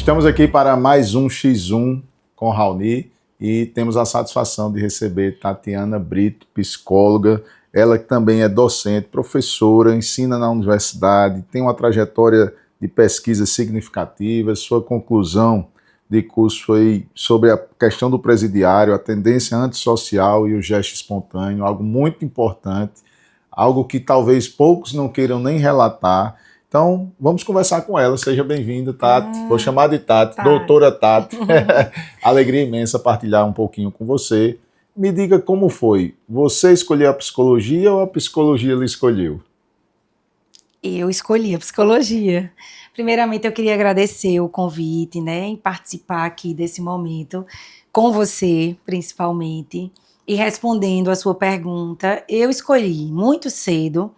Estamos aqui para mais um X1 com Raoni e temos a satisfação de receber Tatiana Brito, psicóloga, ela que também é docente, professora, ensina na universidade, tem uma trajetória de pesquisa significativa, sua conclusão de curso foi sobre a questão do presidiário, a tendência antissocial e o gesto espontâneo, algo muito importante, algo que talvez poucos não queiram nem relatar. Então, vamos conversar com ela. Seja bem-vinda, Tati. Vou chamar de Tati, doutora Tati. Alegria imensa partilhar um pouquinho com você. Me diga como foi. Você escolheu a psicologia ou a psicologia lhe escolheu? Eu escolhi a psicologia. Primeiramente, eu queria agradecer o convite, né, em participar aqui desse momento com você, principalmente, e respondendo a sua pergunta. Eu escolhi muito cedo.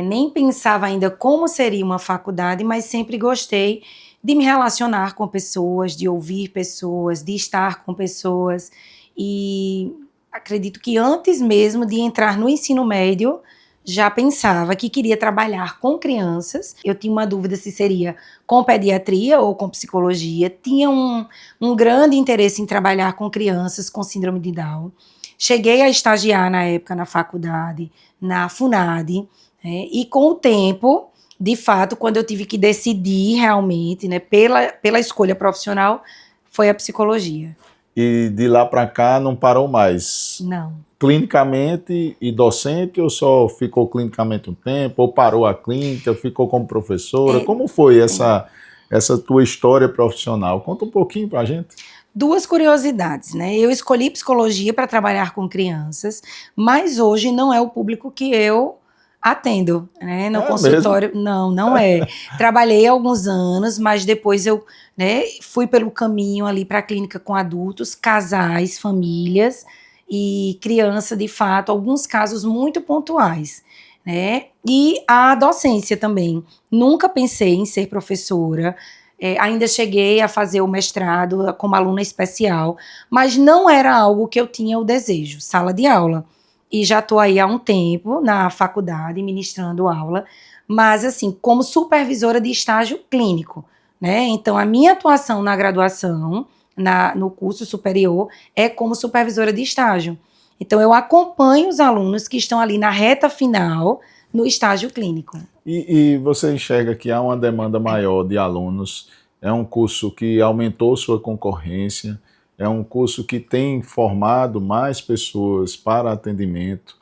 Nem pensava ainda como seria uma faculdade, mas sempre gostei de me relacionar com pessoas, de ouvir pessoas, de estar com pessoas. E acredito que antes mesmo de entrar no ensino médio, já pensava que queria trabalhar com crianças. Eu tinha uma dúvida se seria com pediatria ou com psicologia. Tinha um grande interesse em trabalhar com crianças com síndrome de Down. Cheguei a estagiar na época na faculdade, na FUNAD, e com o tempo, de fato, quando eu tive que decidir realmente, né, pela escolha profissional, foi a psicologia. E de lá para cá não parou mais? Não. Clinicamente e docente, ou só ficou clinicamente um tempo, ou parou a clínica, ficou como professora? Como foi essa tua história profissional? Conta um pouquinho para a gente. Duas curiosidades, né? Eu escolhi psicologia para trabalhar com crianças, mas hoje não é o público que eu atendo, né, no consultório. Mesmo? Não é. Trabalhei alguns anos, mas depois eu, né, fui pelo caminho ali para a clínica com adultos, casais, famílias e criança, de fato, alguns casos muito pontuais, né? E a docência também. Nunca pensei em ser professora. Ainda cheguei a fazer o mestrado como aluna especial, mas não era algo que eu tinha o desejo, sala de aula. E já estou aí há um tempo na faculdade ministrando aula, mas assim, como supervisora de estágio clínico, né? Então, a minha atuação na graduação, no curso superior, é como supervisora de estágio. Então, eu acompanho os alunos que estão ali na reta final no estágio clínico. E você enxerga que há uma demanda maior de alunos, é um curso que aumentou sua concorrência, é um curso que tem formado mais pessoas para atendimento.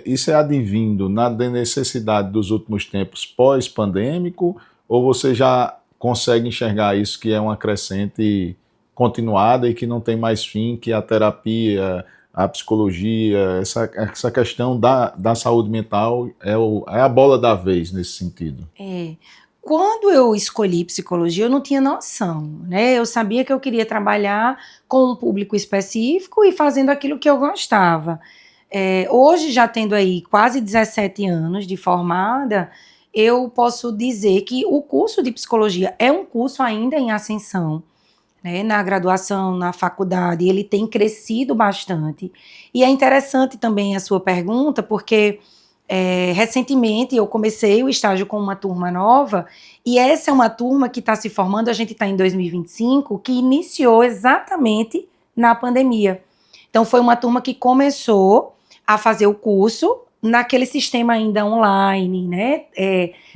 Isso é advindo na necessidade dos últimos tempos pós-pandêmico, ou você já consegue enxergar isso que é uma crescente continuada e que não tem mais fim, que a terapia, a psicologia, essa questão da saúde mental é a bola da vez nesse sentido? Quando eu escolhi psicologia, eu não tinha noção, né? Eu sabia que eu queria trabalhar com um público específico e fazendo aquilo que eu gostava. Hoje, já tendo aí quase 17 anos de formada, eu posso dizer que o curso de psicologia é um curso ainda em ascensão, né? Na graduação, na faculdade, ele tem crescido bastante. E é interessante também a sua pergunta, porque recentemente eu comecei o estágio com uma turma nova, e essa é uma turma que está se formando, a gente está em 2025, que iniciou exatamente na pandemia. Então foi uma turma que começou a fazer o curso naquele sistema ainda online, né?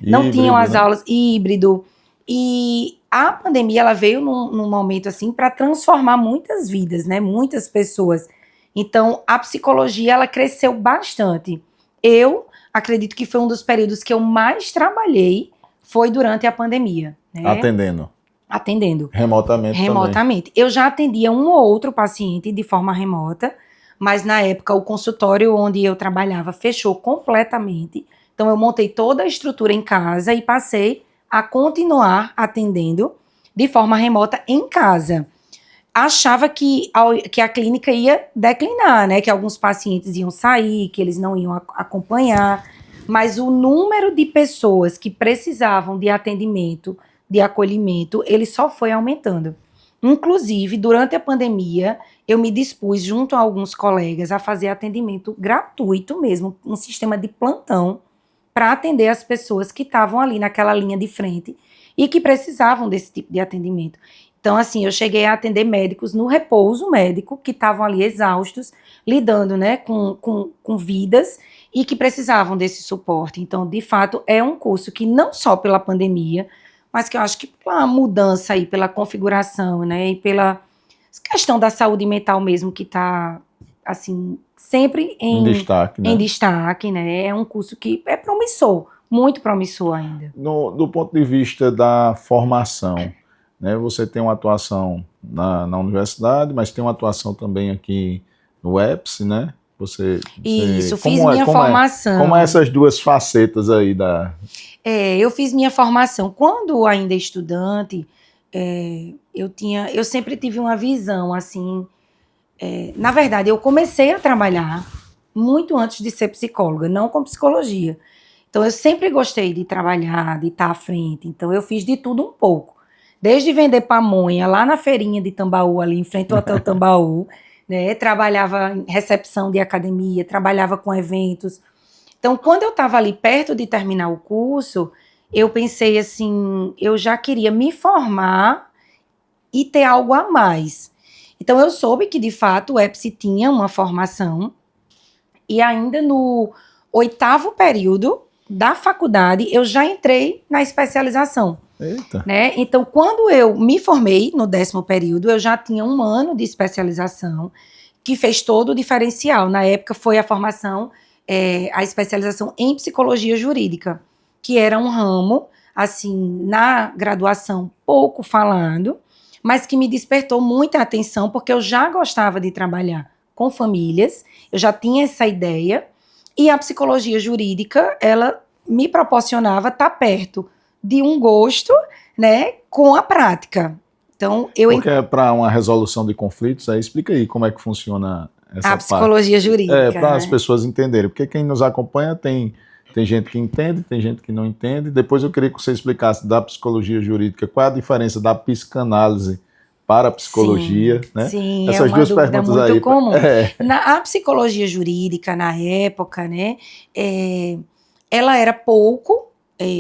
Não Híbrido, tinham as né? aulas híbrido, e a pandemia ela veio num momento assim para transformar muitas vidas, né? Muitas pessoas. Então a psicologia ela cresceu bastante. Eu acredito que foi um dos períodos que eu mais trabalhei foi durante a pandemia, né? Atendendo. Remotamente também. Remotamente. Eu já atendia um ou outro paciente de forma remota, mas na época o consultório onde eu trabalhava fechou completamente. Então eu montei toda a estrutura em casa e passei a continuar atendendo de forma remota em casa. Achava que a clínica ia declinar, né? Que alguns pacientes iam sair, que eles não iam acompanhar. Mas o número de pessoas que precisavam de atendimento, de acolhimento, ele só foi aumentando. Inclusive, durante a pandemia, eu me dispus, junto a alguns colegas, a fazer atendimento gratuito mesmo, um sistema de plantão, para atender as pessoas que estavam ali naquela linha de frente e que precisavam desse tipo de atendimento. Então, assim, eu cheguei a atender médicos no repouso médico, que estavam ali exaustos, lidando, né, com vidas e que precisavam desse suporte. Então, de fato, é um curso que não só pela pandemia, mas que eu acho que pela mudança aí, pela configuração, né, e pela questão da saúde mental mesmo, que está, assim, sempre Em destaque, né, é um curso que é promissor, muito promissor ainda. Do ponto de vista da formação, né, você tem uma atuação na universidade, mas tem uma atuação também aqui no EPS, né? Isso, fiz minha formação. Como é essas duas facetas aí da... Eu fiz minha formação. Quando ainda estudante, eu sempre tive uma visão, assim... na verdade, eu comecei a trabalhar muito antes de ser psicóloga, não com psicologia. Então, eu sempre gostei de trabalhar, de estar à frente. Então, eu fiz de tudo um pouco. Desde vender pamonha lá na feirinha de Tambaú, ali em frente ao Hotel Tambaú, né? Trabalhava em recepção de academia, trabalhava com eventos. Então, quando eu estava ali perto de terminar o curso, eu pensei assim, eu já queria me formar e ter algo a mais. Então, eu soube que, de fato, o EPSI tinha uma formação e ainda no 8º período da faculdade, eu já entrei na especialização. Eita. Né? Então, quando eu me formei no 10º período, eu já tinha 1 ano de especialização, que fez todo o diferencial. Na época, foi a formação, a especialização em psicologia jurídica, que era um ramo, assim, na graduação, pouco falado, mas que me despertou muita atenção, porque eu já gostava de trabalhar com famílias, eu já tinha essa ideia, e a psicologia jurídica, ela me proporcionava estar perto de um gosto, né, com a prática. Então, Porque é para uma resolução de conflitos, aí explica aí como é que funciona essa parte. A psicologia jurídica. Para as pessoas entenderem, porque quem nos acompanha tem gente que entende, tem gente que não entende. Depois eu queria que você explicasse da psicologia jurídica, qual é a diferença da psicanálise para a psicologia, sim, né? Sim, essas duas perguntas muito aí. Comum. A psicologia jurídica, na época, né, ela era pouco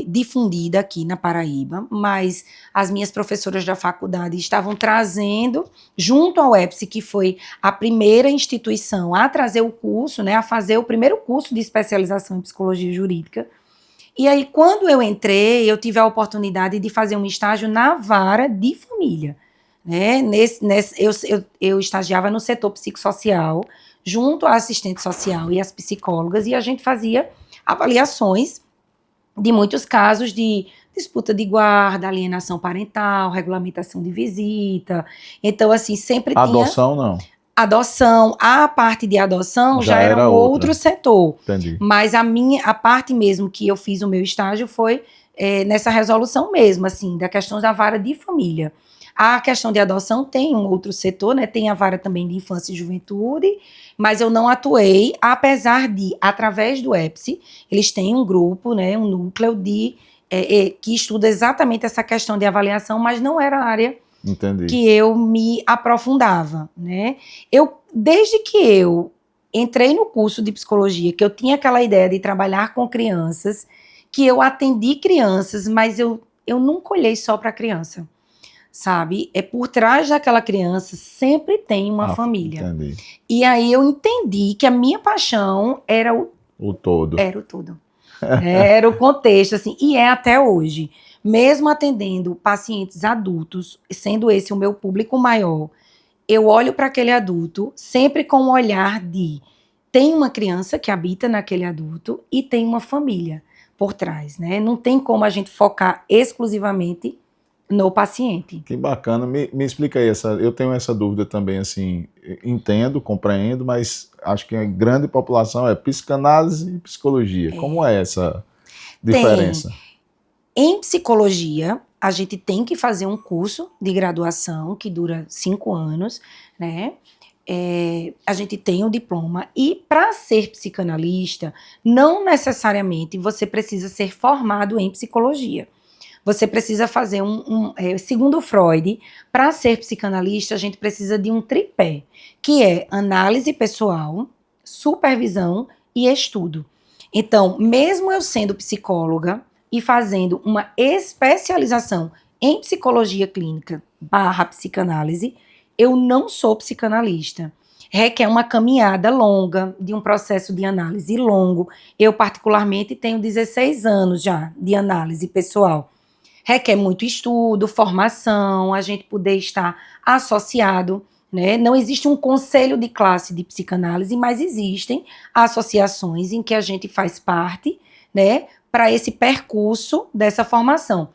difundida aqui na Paraíba, mas as minhas professoras da faculdade estavam trazendo, junto ao EPSI, que foi a primeira instituição a trazer o curso, né, a fazer o primeiro curso de especialização em psicologia jurídica. E aí, quando eu entrei, eu tive a oportunidade de fazer um estágio na vara de família. Né? Eu estagiava no setor psicossocial, junto à assistente social e às psicólogas, e a gente fazia avaliações de muitos casos de disputa de guarda, alienação parental, regulamentação de visita. Então, assim, sempre tinha... Adoção, não. Adoção, a parte de adoção já era um outro setor. Entendi. Mas a parte mesmo que eu fiz o meu estágio foi nessa resolução mesmo, assim, da questão da vara de família. A questão de adoção tem um outro setor, né? Tem a vara também de infância e juventude, mas eu não atuei, apesar de, através do EPSI, eles têm um grupo, né, um núcleo que estuda exatamente essa questão de avaliação, mas não era a área Entendi. que eu me aprofundava, né? Desde que eu entrei no curso de psicologia, que eu tinha aquela ideia de trabalhar com crianças, que eu atendi crianças, mas eu nunca olhei só para a criança. Sabe? Por trás daquela criança sempre tem uma família. Entendi. E aí eu entendi que a minha paixão era o todo. Era o todo. Era o contexto, assim, e é até hoje. Mesmo atendendo pacientes adultos, sendo esse o meu público maior, eu olho para aquele adulto sempre com um olhar de tem uma criança que habita naquele adulto e tem uma família por trás, né? Não tem como a gente focar exclusivamente no paciente. Que bacana. Me explica aí, eu tenho essa dúvida também, assim, entendo, compreendo, mas acho que a grande população é psicanálise e psicologia. Como é essa diferença? Em psicologia, a gente tem que fazer um curso de graduação que dura 5 anos, né? A gente tem um diploma e para ser psicanalista, não necessariamente você precisa ser formado em psicologia. Você precisa fazer segundo Freud, para ser psicanalista, a gente precisa de um tripé, que é análise pessoal, supervisão e estudo. Então, mesmo eu sendo psicóloga, e fazendo uma especialização em psicologia clínica / psicanálise, eu não sou psicanalista. Requer uma caminhada longa, de um processo de análise longo. Eu, particularmente, tenho 16 anos já de análise pessoal. Requer muito estudo, formação, a gente poder estar associado, né? Não existe um conselho de classe de psicanálise, mas existem associações em que a gente faz parte, né, para esse percurso dessa formação.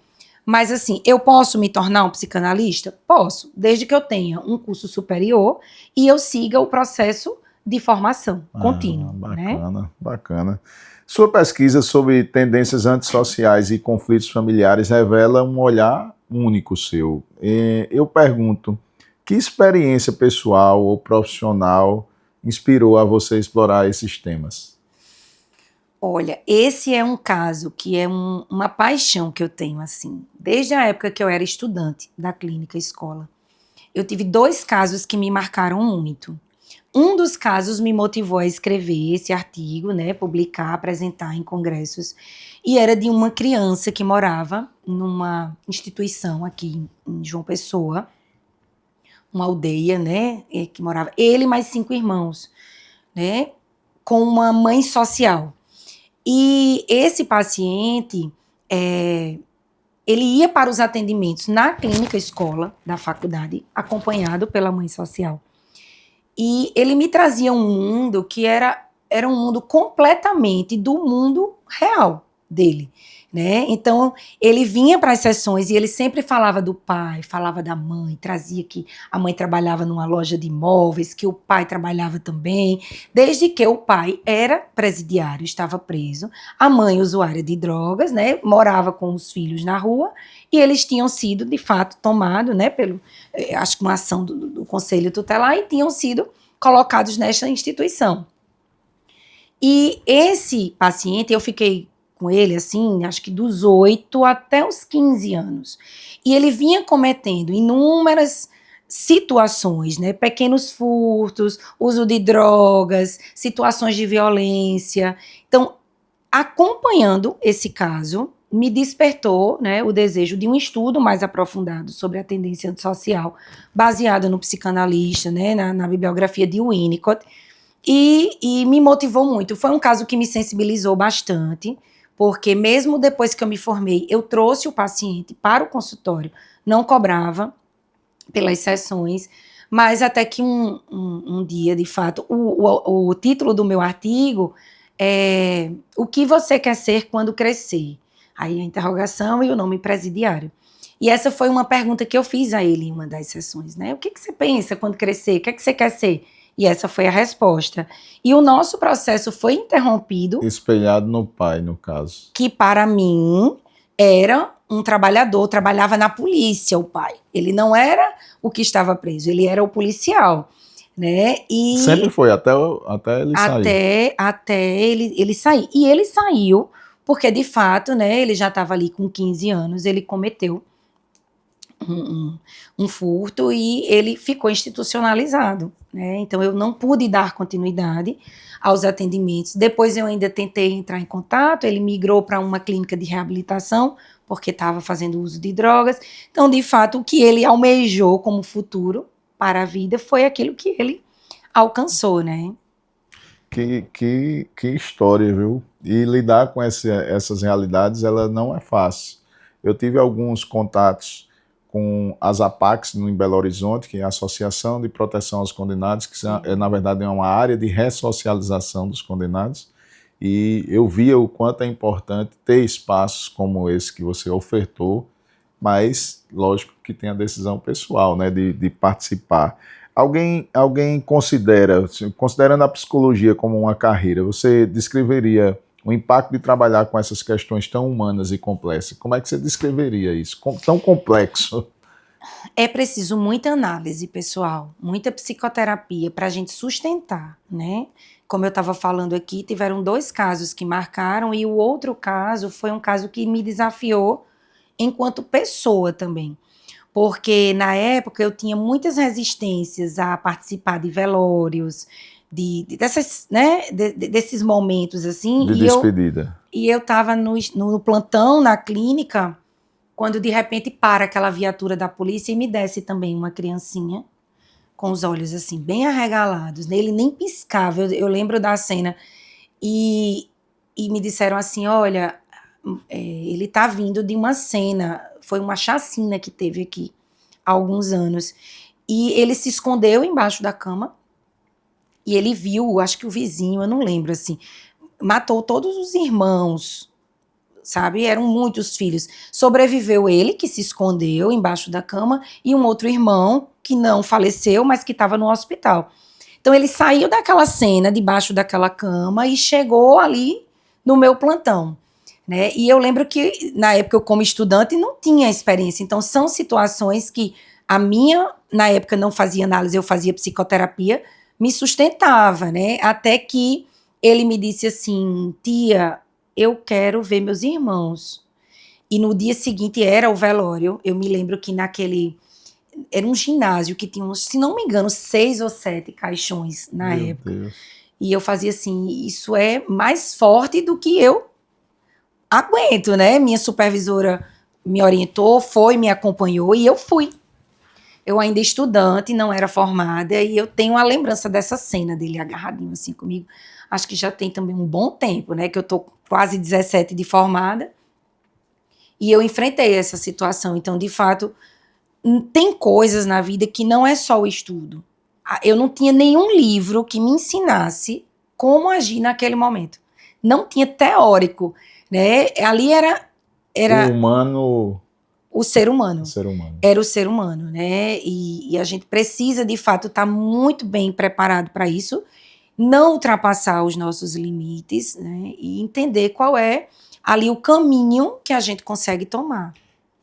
Mas, assim, eu posso me tornar um psicanalista? Posso, desde que eu tenha um curso superior e eu siga o processo de formação contínuo. Bacana, né? Bacana. Sua pesquisa sobre tendências antissociais e conflitos familiares revela um olhar único seu. Eu pergunto, que experiência pessoal ou profissional inspirou a você explorar esses temas? Olha, esse é um caso que é uma paixão que eu tenho, assim, desde a época que eu era estudante da clínica escola. Eu tive 2 casos que me marcaram muito. Um dos casos me motivou a escrever esse artigo, né, publicar, apresentar em congressos, e era de uma criança que morava numa instituição aqui em João Pessoa, uma aldeia, né, que morava ele e mais 5 irmãos, né, com uma mãe social. E esse paciente, ele ia para os atendimentos na clínica escola da faculdade, acompanhado pela mãe social. E ele me trazia um mundo que era um mundo completamente do mundo real dele, né? Então, ele vinha para as sessões e ele sempre falava do pai, falava da mãe, trazia que a mãe trabalhava numa loja de imóveis, que o pai trabalhava também, desde que o pai era presidiário, estava preso, a mãe usuária de drogas, né? Morava com os filhos na rua e eles tinham sido, de fato, tomados, né, pelo, acho que uma ação do Conselho Tutelar, e tinham sido colocados nesta instituição. E esse paciente, eu fiquei com ele, assim, acho que dos 8 até os 15 anos. E ele vinha cometendo inúmeras situações, né? Pequenos furtos, uso de drogas, situações de violência. Então, acompanhando esse caso, me despertou, né, o desejo de um estudo mais aprofundado sobre a tendência antissocial, baseado no psicanalista, né, na bibliografia de Winnicott, e me motivou muito. Foi um caso que me sensibilizou bastante, porque mesmo depois que eu me formei, eu trouxe o paciente para o consultório, não cobrava pelas sessões, mas até que um dia, de fato, o título do meu artigo é O que você quer ser quando crescer? Aí a interrogação e o nome presidiário. E essa foi uma pergunta que eu fiz a ele em uma das sessões, né? O que você pensa quando crescer? O que você quer ser? E essa foi a resposta. E o nosso processo foi interrompido. Espelhado no pai, no caso. Que para mim era um trabalhador, trabalhava na polícia, o pai. Ele não era o que estava preso, ele era o policial, né? E sempre foi, até ele sair. Até ele sair. E ele saiu porque, de fato, né, ele já estava ali com 15 anos, ele cometeu um furto e ele ficou institucionalizado, né? Então eu não pude dar continuidade aos atendimentos. Depois eu ainda tentei entrar em contato, ele migrou para uma clínica de reabilitação, porque estava fazendo uso de drogas. Então, de fato, o que ele almejou como futuro para a vida foi aquilo que ele alcançou, né? Que história, viu? E lidar com essas realidades, ela não é fácil. Eu tive alguns contatos com as APACs em Belo Horizonte, que é a Associação de Proteção aos Condenados, que na verdade é uma área de ressocialização dos condenados, e eu via o quanto é importante ter espaços como esse que você ofertou, mas lógico que tem a decisão pessoal, né, de participar. Alguém considerando a psicologia como uma carreira, você descreveria o impacto de trabalhar com essas questões tão humanas e complexas? Como é que você descreveria isso? Tão complexo? É preciso muita análise, pessoal, muita psicoterapia para a gente sustentar, né? Como eu estava falando aqui, tiveram 2 casos que marcaram e o outro caso foi um caso que me desafiou enquanto pessoa também. Porque na época eu tinha muitas resistências a participar de velórios, desses momentos assim. De despedida. e eu estava no plantão, na clínica, quando de repente para aquela viatura da polícia e me desce também uma criancinha, com os olhos assim, bem arregalados, né? Ele nem piscava, eu lembro da cena, e me disseram assim, olha, ele tá vindo de uma cena, foi uma chacina que teve aqui há alguns anos, e ele se escondeu embaixo da cama, e ele viu, acho que o vizinho, eu não lembro assim, matou todos os irmãos, sabe? Eram muitos filhos. Sobreviveu ele, que se escondeu embaixo da cama, e um outro irmão que não faleceu, mas que estava no hospital. Então ele saiu daquela cena, debaixo daquela cama, e chegou ali no meu plantão, né? E eu lembro que, na época, eu como estudante, não tinha experiência. Então são situações que a minha, na época, não fazia análise, eu fazia psicoterapia, me sustentava, né? Até que ele me disse assim, tia, eu quero ver meus irmãos. E no dia seguinte era o velório. Eu me lembro que era um ginásio que tinha, se não me engano, 6 ou 7 caixões na época. Deus. E eu fazia assim, isso é mais forte do que eu aguento, né? Minha supervisora me orientou, me acompanhou e eu fui. Eu ainda estudante, não era formada, e eu tenho a lembrança dessa cena dele agarradinho assim comigo. Acho que já tem também um bom tempo, né? Que eu tô quase 17 de formada. E eu enfrentei essa situação. Então, de fato, tem coisas na vida que não é só o estudo. Eu não tinha nenhum livro que me ensinasse como agir naquele momento. Não tinha teórico, né? Ali era o humano... O ser humano. O ser humano. Era o ser humano, né? E a gente precisa, de fato, estar muito bem preparado para isso, não ultrapassar os nossos limites, né? E entender qual é ali o caminho que a gente consegue tomar.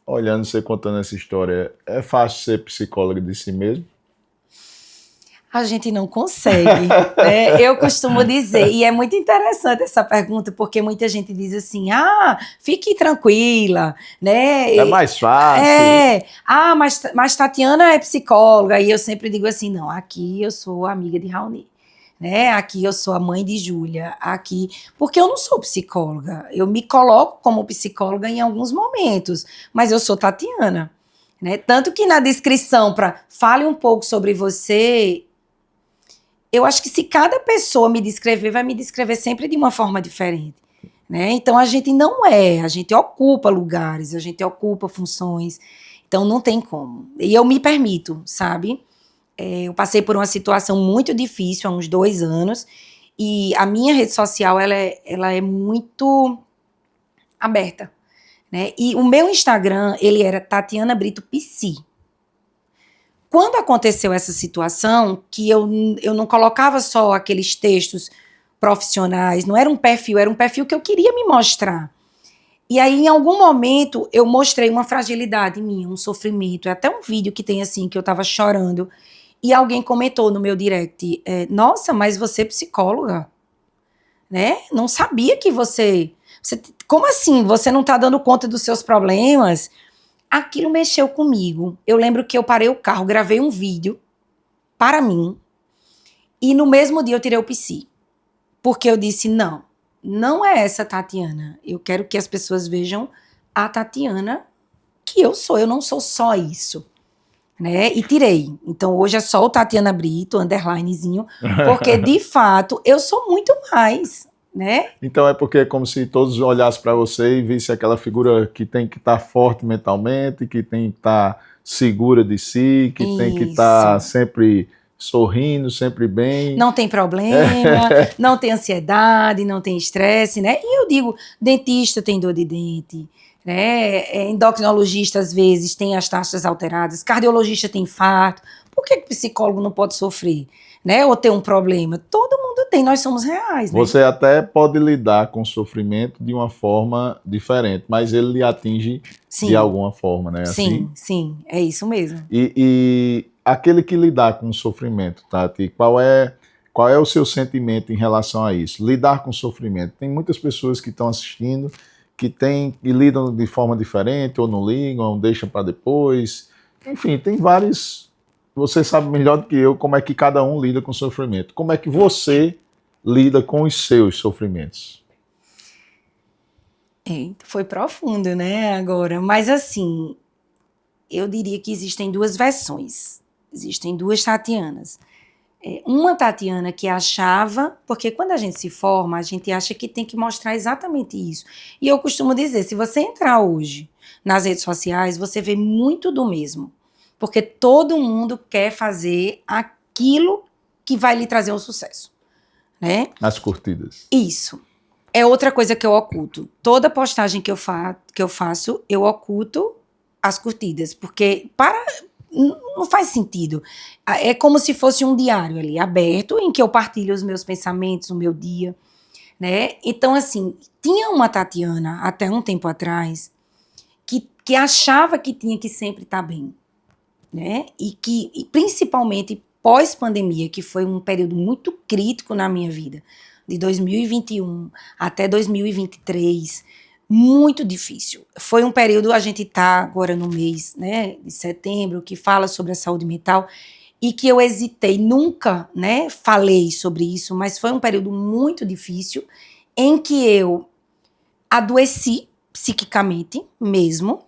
Olhando você contando essa história, é fácil ser psicóloga de si mesmo? A gente não consegue, né? Eu costumo dizer, e é muito interessante essa pergunta, porque muita gente diz assim, fique tranquila, né? É mais fácil. Mas Tatiana é psicóloga, e eu sempre digo assim, não, aqui eu sou amiga de Raoni, né? Aqui eu sou a mãe de Júlia, aqui, porque eu não sou psicóloga, eu me coloco como psicóloga em alguns momentos, mas eu sou Tatiana, né? Tanto que na descrição para fale um pouco sobre você, eu acho que se cada pessoa me descrever, vai me descrever sempre de uma forma diferente, né? Então a gente a gente ocupa lugares, a gente ocupa funções, então não tem como. E eu me permito, sabe? Eu passei por uma situação muito difícil há uns 2 anos, e a minha rede social, ela é muito aberta, né? E o meu Instagram, ele era Tatiana Brito Psi. Quando aconteceu essa situação, que eu não colocava só aqueles textos profissionais, não era um perfil que eu queria me mostrar. E aí, em algum momento, eu mostrei uma fragilidade minha, um sofrimento. É até um vídeo que tem assim, que eu tava chorando. E alguém comentou no meu direct, nossa, mas você é psicóloga, né? Não sabia que você... Como assim? Você não tá dando conta dos seus problemas? Aquilo mexeu comigo. Eu lembro que eu parei o carro, gravei um vídeo para mim, e no mesmo dia eu tirei o psi. Porque eu disse, não é essa Tatiana. Eu quero que as pessoas vejam a Tatiana que eu sou. Eu não sou só isso, né? E tirei. Então hoje é só o Tatiana Brito, underlinezinho, porque de fato eu sou muito mais, né? Então é porque é como se todos olhassem para você e vissem aquela figura que tem que estar forte mentalmente, que tem que estar segura de si, que tem que estar sempre sorrindo, sempre bem. Não tem problema, não tem ansiedade, não tem estresse, né? E eu digo, dentista tem dor de dente, né? Endocrinologista às vezes tem as taxas alteradas, cardiologista tem infarto. Por que o psicólogo não pode sofrer, né? Ou ter um problema? Todo mundo tem, nós somos reais, né? Você até pode lidar com o sofrimento de uma forma diferente, mas ele lhe atinge de alguma forma, né? Sim, sim, é isso mesmo. E aquele que lidar com o sofrimento, Tati, qual é o seu sentimento em relação a isso? Lidar com o sofrimento. Tem muitas pessoas que estão assistindo que lidam de forma diferente, ou não ligam, ou deixam para depois. Enfim, tem vários... Você sabe melhor do que eu como é que cada um lida com o sofrimento. Como é que você lida com os seus sofrimentos? Foi profundo, né, agora. Mas assim, eu diria que existem duas versões. Existem duas Tatianas. Uma Tatiana que achava, porque quando a gente se forma, a gente acha que tem que mostrar exatamente isso. E eu costumo dizer, se você entrar hoje nas redes sociais, você vê muito do mesmo. Porque todo mundo quer fazer aquilo que vai lhe trazer um sucesso, né? As curtidas. Isso. É outra coisa que eu oculto. Toda postagem que eu faço, eu oculto as curtidas, porque não faz sentido. É como se fosse um diário ali, aberto, em que eu partilho os meus pensamentos, o meu dia, né? Então, assim, tinha uma Tatiana, até um tempo atrás, que achava que tinha que sempre estar bem, né? E principalmente pós-pandemia, que foi um período muito crítico na minha vida, de 2021 até 2023, muito difícil. Foi um período, a gente está agora no mês, né, de setembro, que fala sobre a saúde mental, e que eu hesitei, nunca, né, falei sobre isso, mas foi um período muito difícil, em que eu adoeci psiquicamente mesmo,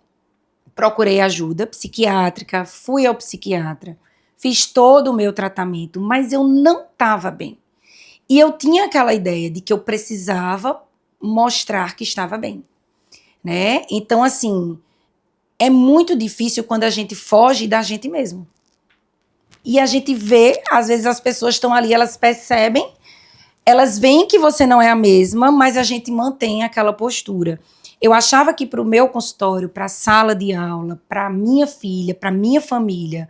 procurei ajuda psiquiátrica, fui ao psiquiatra, fiz todo o meu tratamento, mas eu não estava bem. E eu tinha aquela ideia de que eu precisava mostrar que estava bem, né? Então, assim, é muito difícil quando a gente foge da gente mesmo. E a gente vê, às vezes as pessoas estão ali, elas percebem, elas veem que você não é a mesma, mas a gente mantém aquela postura. Eu achava que para o meu consultório, para a sala de aula, para minha filha, para minha família,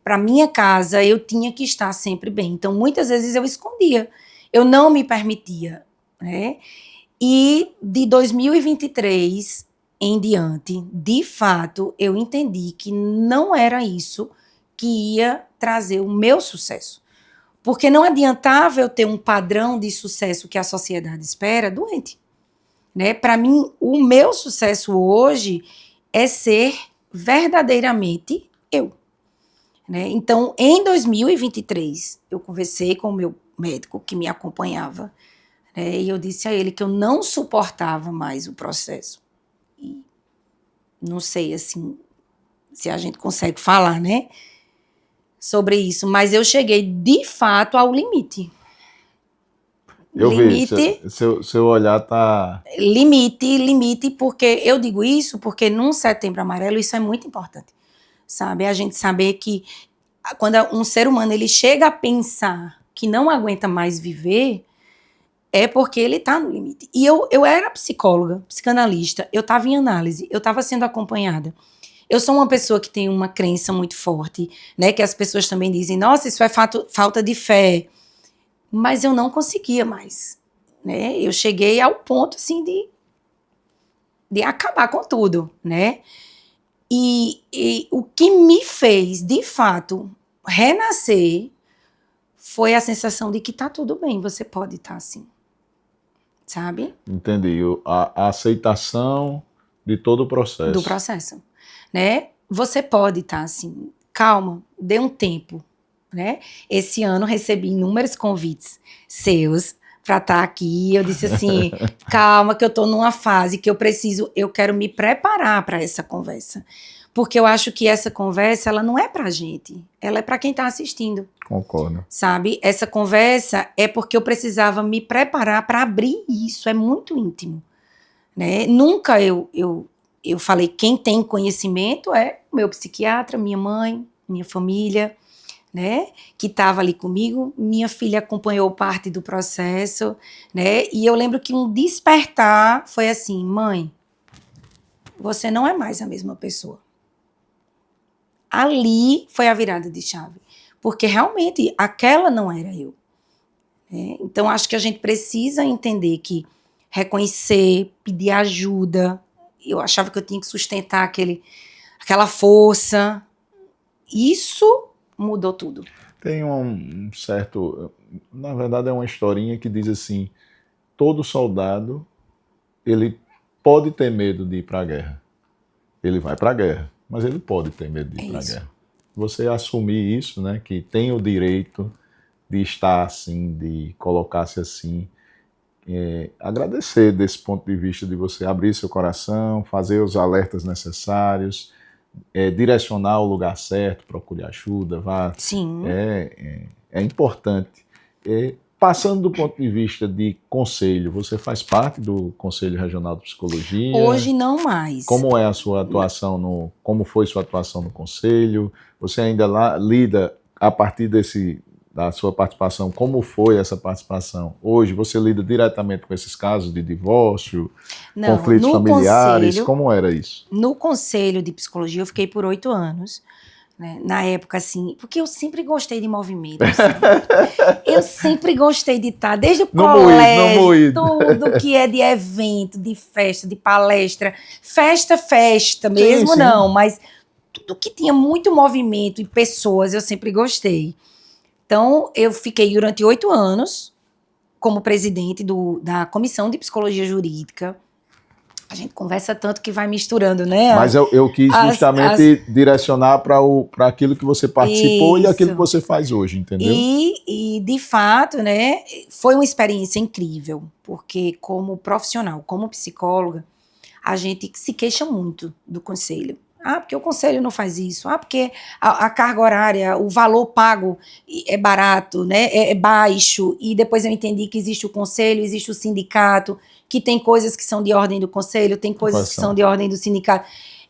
para minha casa, eu tinha que estar sempre bem. Então, muitas vezes eu escondia, eu não me permitia, né? E de 2023 em diante, de fato, eu entendi que não era isso que ia trazer o meu sucesso. Porque não adiantava eu ter um padrão de sucesso que a sociedade espera doente, né? Para mim, o meu sucesso hoje é ser verdadeiramente eu, né? Então, em 2023, eu conversei com o meu médico que me acompanhava, né? E eu disse a ele que eu não suportava mais o processo. E não sei, assim, se a gente consegue falar, né, sobre isso, mas eu cheguei, de fato, ao limite. Eu vi, Limite, seu olhar tá... limite, porque eu digo isso porque num Setembro Amarelo isso é muito importante, sabe? A gente saber que quando um ser humano ele chega a pensar que não aguenta mais viver, é porque ele está no limite. E eu era psicóloga, psicanalista, eu estava em análise, eu estava sendo acompanhada. Eu sou uma pessoa que tem uma crença muito forte, né? Que as pessoas também dizem, nossa, isso é falta de fé. Mas eu não conseguia mais, né? Eu cheguei ao ponto, assim, de acabar com tudo, né? E o que me fez, de fato, renascer foi a sensação de que tá tudo bem, você pode estar assim, sabe? Entendi. A aceitação de todo o processo. Do processo, né? Você pode estar assim, calma, dê um tempo, né? Esse ano recebi inúmeros convites seus para estar aqui. Eu disse assim, calma, que eu estou numa fase que eu quero me preparar para essa conversa. Porque eu acho que essa conversa, ela não é pra gente, ela é para quem está assistindo. Concordo. Sabe? Essa conversa é porque eu precisava me preparar para abrir isso, é muito íntimo, né? Nunca eu falei, quem tem conhecimento é o meu psiquiatra, minha mãe, minha família, né? Que estava ali comigo. Minha filha acompanhou parte do processo, né? E eu lembro que um despertar foi assim, mãe, você não é mais a mesma pessoa. Ali foi a virada de chave. Porque realmente aquela não era eu, né? Então acho que a gente precisa entender que reconhecer, pedir ajuda. Eu achava que eu tinha que sustentar aquela força. Isso mudou tudo. Tem um certo... Na verdade, é uma historinha que diz assim, todo soldado, ele pode ter medo de ir para a guerra. Ele vai para a guerra, mas ele pode ter medo de ir para a guerra. Você assumir isso, né, que tem o direito de estar assim, de colocar-se assim, Agradecer desse ponto de vista de você abrir seu coração, fazer os alertas necessários, direcionar o lugar certo, procure ajuda, vá. Sim. É importante. Passando do ponto de vista de conselho, você faz parte do Conselho Regional de Psicologia? Hoje não mais. Como é a sua atuação como foi sua atuação no conselho? Você ainda lida a partir da sua participação? Como foi essa participação? Hoje você lida diretamente com esses casos de divórcio, conflitos familiares? Como era isso? No Conselho de Psicologia eu fiquei por 8 anos. Né? Na época, assim, porque eu sempre gostei de movimento. Assim. Eu sempre gostei de estar, desde o colégio, tudo que é de evento, de festa, de palestra, festa mesmo, sim. Não, mas tudo que tinha muito movimento e pessoas, eu sempre gostei. Então, eu fiquei durante 8 anos como presidente da Comissão de Psicologia Jurídica. A gente conversa tanto que vai misturando, né? Mas eu quis justamente direcionar para aquilo que você participou e aquilo que você faz hoje, entendeu? E, de fato, né, foi uma experiência incrível, porque como profissional, como psicóloga, a gente se queixa muito do conselho. Ah, porque o conselho não faz isso. Ah, porque a carga horária, o valor pago é barato, né? É baixo. E depois eu entendi que existe o conselho, existe o sindicato, que tem coisas que são de ordem do conselho, tem coisas que são de ordem do sindicato.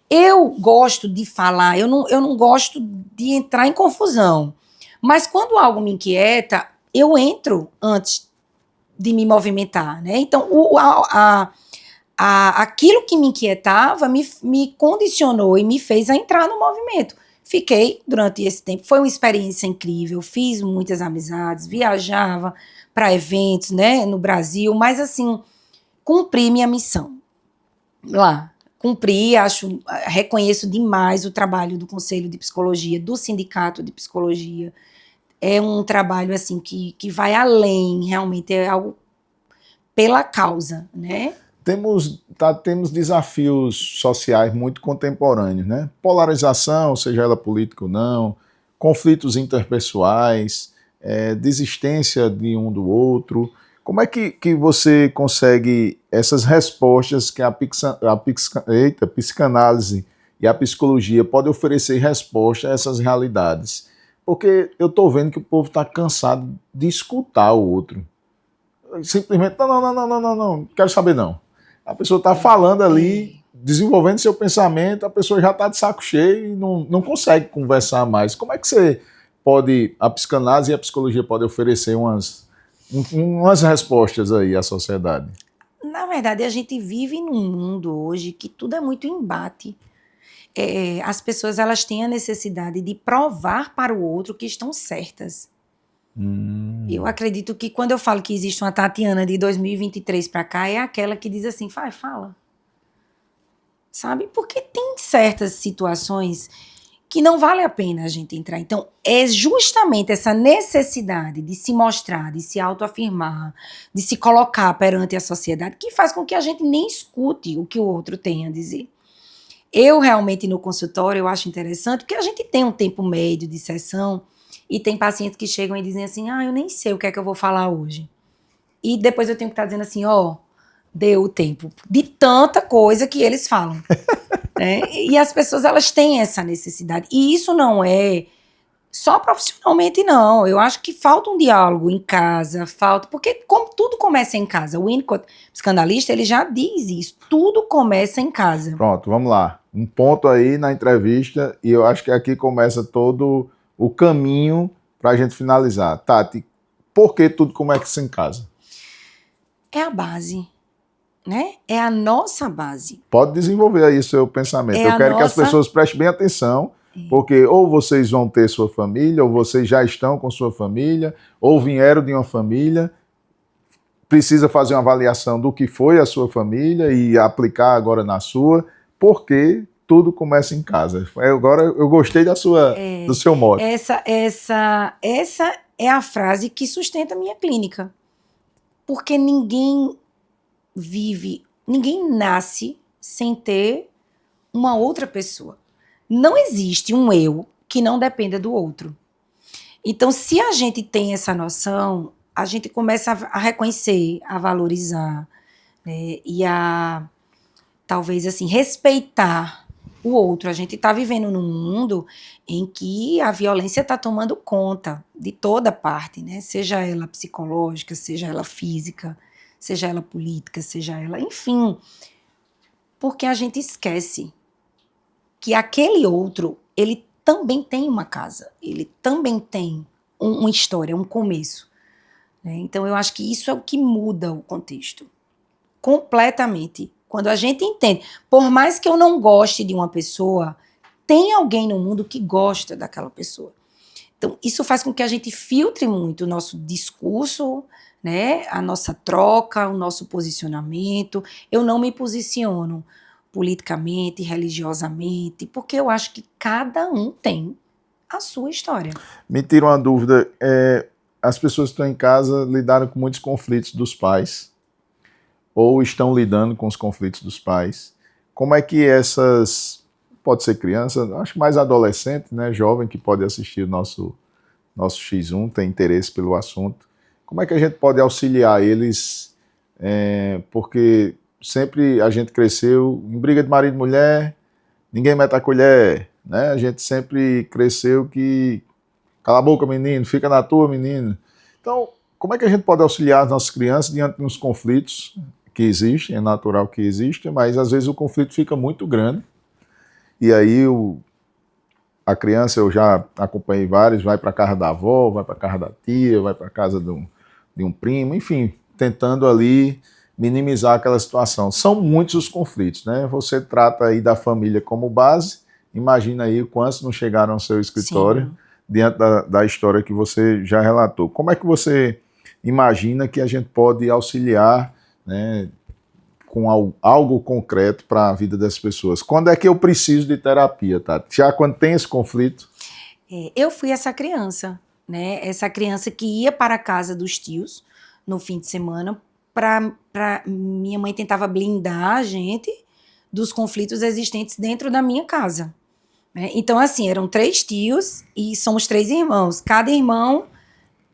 Eu gosto de falar, eu não gosto de entrar em confusão. Mas quando algo me inquieta, eu entro antes de me movimentar, né? Então, aquilo que me inquietava me condicionou e me fez a entrar no movimento. Fiquei durante esse tempo, foi uma experiência incrível, fiz muitas amizades, viajava para eventos, né, no Brasil, mas assim, cumpri minha missão lá. Cumpri, reconheço demais o trabalho do Conselho de Psicologia, do Sindicato de Psicologia. É um trabalho assim que vai além, realmente é algo pela causa, né? Temos desafios sociais muito contemporâneos, né? Polarização, seja ela política ou não, conflitos interpessoais, desistência de um do outro. Como é que você consegue essas respostas que a psicanálise e a psicologia podem oferecer resposta a essas realidades? Porque eu estou vendo que o povo está cansado de escutar o outro. Simplesmente, não, quero saber não. A pessoa está falando ali, desenvolvendo seu pensamento, a pessoa já está de saco cheio e não consegue conversar mais. Como é que a psicanálise e a psicologia podem oferecer umas respostas aí à sociedade? Na verdade, a gente vive num mundo hoje que tudo é muito embate. As pessoas elas têm a necessidade de provar para o outro que estão certas. Eu acredito que quando eu falo que existe uma Tatiana de 2023 para cá, é aquela que diz assim, fala. Sabe? Porque tem certas situações que não vale a pena a gente entrar. Então, é justamente essa necessidade de se mostrar, de se autoafirmar, de se colocar perante a sociedade, que faz com que a gente nem escute o que o outro tem a dizer. Eu realmente no consultório, eu acho interessante, porque a gente tem um tempo médio de sessão e tem pacientes que chegam e dizem assim, eu nem sei o que é que eu vou falar hoje. E depois eu tenho que estar dizendo assim, deu o tempo de tanta coisa que eles falam. Né? E as pessoas, elas têm essa necessidade. E isso não é só profissionalmente, não. Eu acho que falta um diálogo em casa, porque como tudo começa em casa. O Winnicott, psicanalista, ele já diz isso. Tudo começa em casa. Pronto, vamos lá. Um ponto aí na entrevista, e eu acho que aqui começa todo o caminho para a gente finalizar. Tati, por que tudo começa em casa? É a base. Né? É a nossa base. Pode desenvolver aí o seu pensamento. Eu quero que as pessoas prestem bem atenção, porque ou vocês vão ter sua família, ou vocês já estão com sua família, ou vieram de uma família, precisa fazer uma avaliação do que foi a sua família e aplicar agora na sua, porque tudo começa em casa. Agora eu gostei do seu modo. Essa é a frase que sustenta a minha clínica. Porque ninguém nasce sem ter uma outra pessoa. Não existe um eu que não dependa do outro. Então, se a gente tem essa noção, a gente começa a reconhecer, a valorizar, né, e a, talvez assim, respeitar o outro. A gente está vivendo num mundo em que a violência está tomando conta de toda parte, né? Seja ela psicológica, seja ela física, seja ela política, seja ela, enfim, porque a gente esquece que aquele outro, ele também tem uma casa, ele também tem uma história, um começo, né? Então eu acho que isso é o que muda o contexto completamente. Quando a gente entende, por mais que eu não goste de uma pessoa, tem alguém no mundo que gosta daquela pessoa. Então, isso faz com que a gente filtre muito o nosso discurso, né, a nossa troca, o nosso posicionamento. Eu não me posiciono politicamente, religiosamente, porque eu acho que cada um tem a sua história. Me tira uma dúvida, as pessoas que estão em casa lidaram com muitos conflitos dos pais, ou estão lidando com os conflitos dos pais. Como é que pode ser criança, acho que mais adolescente, né, jovem, que pode assistir o nosso X1, tem interesse pelo assunto, como é que a gente pode auxiliar eles, porque sempre a gente cresceu em briga de marido e mulher, ninguém mete a colher, né? A gente sempre cresceu que cala a boca, menino, fica na tua, menino. Então, como é que a gente pode auxiliar as nossas crianças diante dos conflitos que existem, é natural que existem, mas às vezes o conflito fica muito grande, e aí a criança, eu já acompanhei vários, vai para a casa da avó, vai para a casa da tia, vai para a casa de um primo, enfim, tentando ali minimizar aquela situação. São muitos os conflitos, né? Você trata aí da família como base, imagina aí quantos não chegaram ao seu escritório. Sim. Diante da história que você já relatou. Como é que você imagina que a gente pode auxiliar, né, com algo concreto para a vida das pessoas? Quando é que eu preciso de terapia, Tati? Já quando tem esse conflito? Eu fui essa criança, né? Essa criança que ia para a casa dos tios no fim de semana minha mãe tentava blindar a gente dos conflitos existentes dentro da minha casa. Então, assim, eram 3 tios e somos 3 irmãos. Cada irmão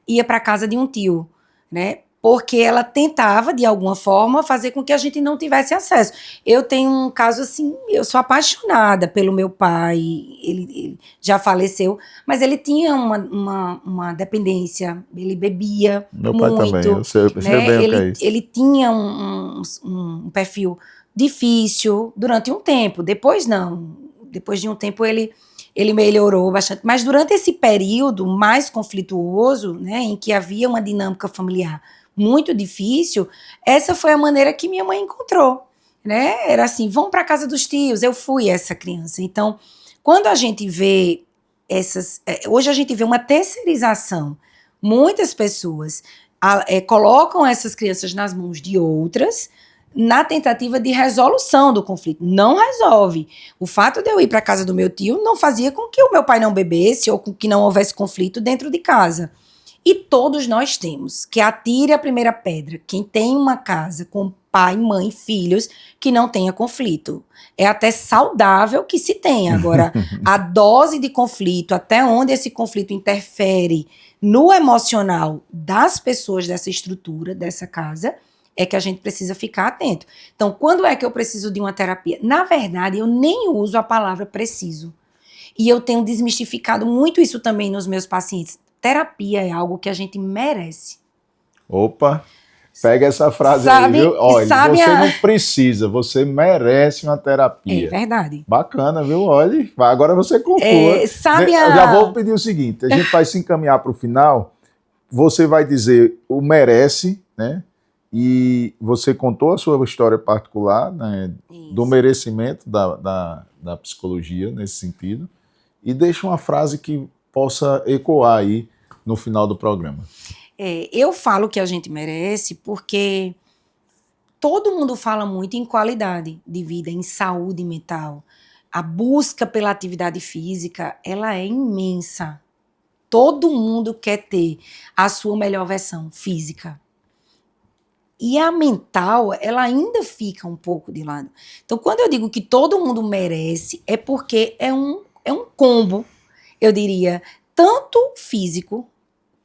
ia para a casa de um tio, né? Porque ela tentava, de alguma forma, fazer com que a gente não tivesse acesso. Eu tenho um caso assim, eu sou apaixonada pelo meu pai, ele já faleceu, mas ele tinha uma dependência, ele bebia meu muito. Pai também, eu sei bem o que é isso. Ele tinha um perfil difícil durante um tempo, depois não. Depois de um tempo ele melhorou bastante, mas durante esse período mais conflituoso, né, em que havia uma dinâmica familiar muito difícil, essa foi a maneira que minha mãe encontrou, né? Era assim, vão para a casa dos tios. Eu fui essa criança. Então, quando a gente vê hoje a gente vê uma terceirização. Muitas pessoas colocam essas crianças nas mãos de outras, na tentativa de resolução do conflito. Não resolve. O fato de eu ir para a casa do meu tio não fazia com que o meu pai não bebesse ou com que não houvesse conflito dentro de casa. E todos nós temos. Que atire a primeira pedra. Quem tem uma casa com pai, mãe, filhos, que não tenha conflito. É até saudável que se tenha. Agora, a dose de conflito, até onde esse conflito interfere no emocional das pessoas dessa estrutura, dessa casa, é que a gente precisa ficar atento. Então, quando é que eu preciso de uma terapia? Na verdade, eu nem uso a palavra preciso. E eu tenho desmistificado muito isso também nos meus pacientes. Terapia é algo que a gente merece. Opa, pega essa frase aí, viu? Olha, você não precisa, você merece uma terapia. É verdade. Bacana, viu? Olha, agora você conclua. Eu já vou pedir o seguinte, a gente vai se encaminhar para o final, você vai dizer o merece, né? E você contou a sua história particular, né, do merecimento da psicologia nesse sentido, e deixa uma frase que possa ecoar aí no final do programa. Eu falo que a gente merece porque todo mundo fala muito em qualidade de vida, em saúde mental. A busca pela atividade física, ela é imensa. Todo mundo quer ter a sua melhor versão física. E a mental, ela ainda fica um pouco de lado. Então, quando eu digo que todo mundo merece, é porque é um combo, eu diria, tanto físico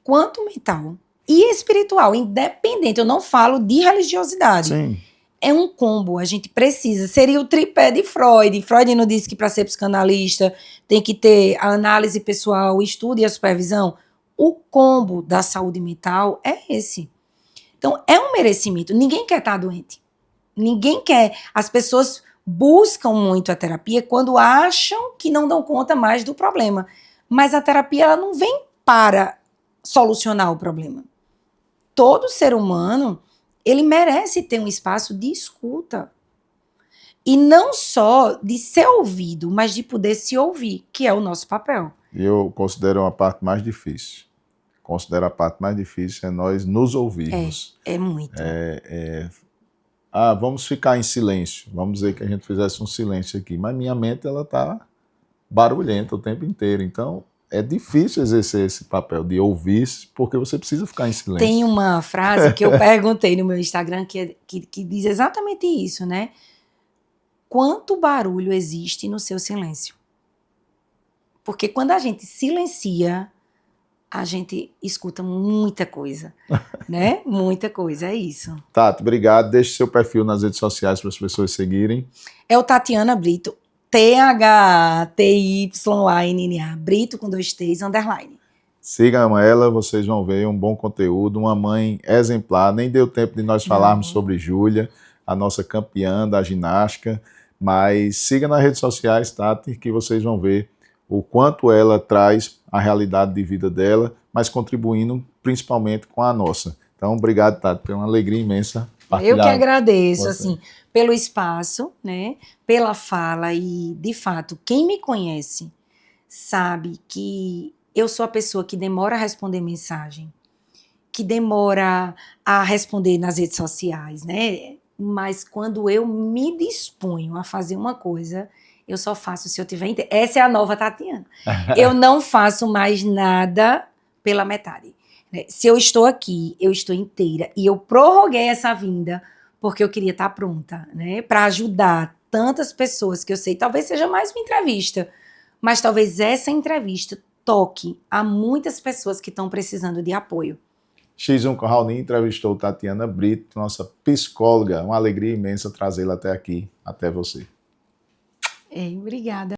quanto mental. e espiritual, independente. Eu não falo de religiosidade. Sim. É um combo, a gente precisa. Seria o tripé de Freud. Freud não disse que para ser psicanalista tem que ter a análise pessoal, o estudo e a supervisão. O combo da saúde mental é esse. Então, é um merecimento. Ninguém quer estar doente. Ninguém quer. As pessoas buscam muito a terapia quando acham que não dão conta mais do problema. Mas a terapia ela não vem para solucionar o problema. Todo ser humano, ele merece ter um espaço de escuta. E não só de ser ouvido, mas de poder se ouvir, que é o nosso papel. E eu considero uma parte mais difícil. Considero a parte mais difícil é nós nos ouvirmos. É muito. Vamos ficar em silêncio. Vamos dizer que a gente fizesse um silêncio aqui. Mas minha mente, ela está barulhenta o tempo inteiro. Então, é difícil exercer esse papel de ouvir, porque você precisa ficar em silêncio. Tem uma frase que eu perguntei no meu Instagram que diz exatamente isso, né? Quanto barulho existe no seu silêncio? Porque quando a gente silencia, a gente escuta muita coisa, né? Muita coisa, é isso. Tati, obrigado. Deixe seu perfil nas redes sociais para as pessoas seguirem. É o Tatiana Brito, THTYANNA, Brito com 2 T's, _. Sigam ela, vocês vão ver um bom conteúdo, uma mãe exemplar. Nem deu tempo de nós falarmos sobre Júlia, a nossa campeã da ginástica, mas siga nas redes sociais, Tati, que vocês vão ver o quanto ela traz a realidade de vida dela, mas contribuindo principalmente com a nossa. Então, obrigado, Tati, foi uma alegria imensa partilhar. Eu que agradeço, você. assim, pelo espaço, né, pela fala e, de fato, quem me conhece sabe que eu sou a pessoa que demora a responder mensagem, que demora a responder nas redes sociais, né, mas quando eu me disponho a fazer uma coisa, eu só faço se eu tiver interesse. Essa é a nova Tatiana. Eu não faço mais nada pela metade. Se eu estou aqui, eu estou inteira. E eu prorroguei essa vinda porque eu queria estar pronta, né? Para ajudar tantas pessoas que eu sei. Talvez seja mais uma entrevista, mas talvez essa entrevista toque a muitas pessoas que estão precisando de apoio. X1 com Raoni entrevistou Tatiana Brito, nossa psicóloga. Uma alegria imensa trazê-la até aqui, até você. Obrigada.